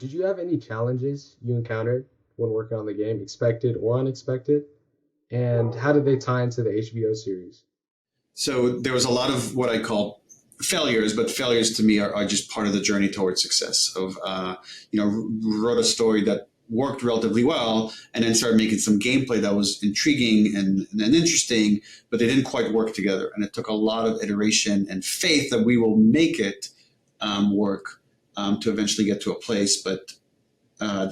did you have any challenges you encountered when working on the game, expected or unexpected? And how did they tie into the HBO series? So there was a lot of what I call failures, but failures to me are just part of the journey towards success. Of wrote a story that worked relatively well, and then started making some gameplay that was intriguing and interesting, but they didn't quite work together. And it took a lot of iteration and faith that we will make it work to eventually get to a place, but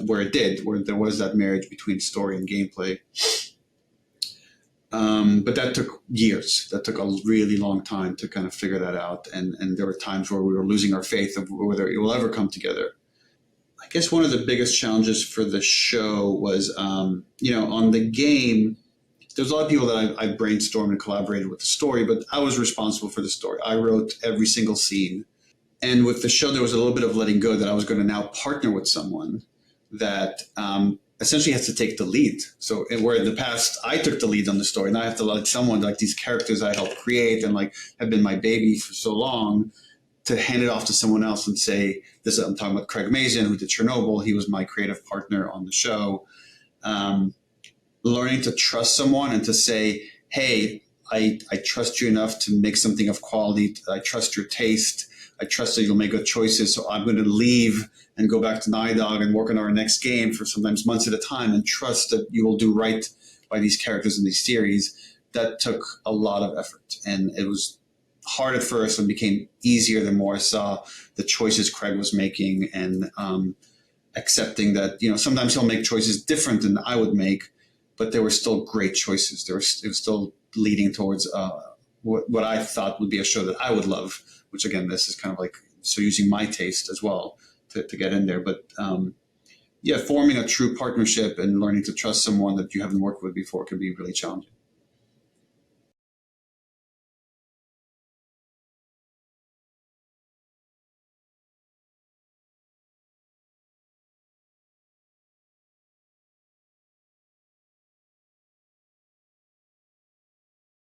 where it did, where there was that marriage between story and gameplay. But that took years. That took a really long time to kind of figure that out. And there were times where we were losing our faith of whether it will ever come together. I guess one of the biggest challenges for the show was, on the game, there's a lot of people that I brainstormed and collaborated with the story, but I was responsible for the story. I wrote every single scene. And with the show, there was a little bit of letting go that I was going to now partner with someone that essentially has to take the lead. So where in the past I took the lead on the story, and I have to let someone like these characters I helped create and like have been my baby for so long, to hand it off to someone else and say, this, I'm talking about Craig Mazin, who did Chernobyl. He was my creative partner on the show. Learning to trust someone and to say, hey, I trust you enough to make something of quality. I trust your taste. I trust that you'll make good choices. So I'm going to leave and go back to Naughty Dog and work on our next game for sometimes months at a time, and trust that you will do right by these characters in these series. That took a lot of effort, and it was hard at first and became easier the more I saw the choices Craig was making, and accepting that, sometimes he'll make choices different than I would make, but they were still great choices. It was still leading towards what I thought would be a show that I would love, which again, this is kind of like, so using my taste as well to get in there. But forming a true partnership and learning to trust someone that you haven't worked with before can be really challenging.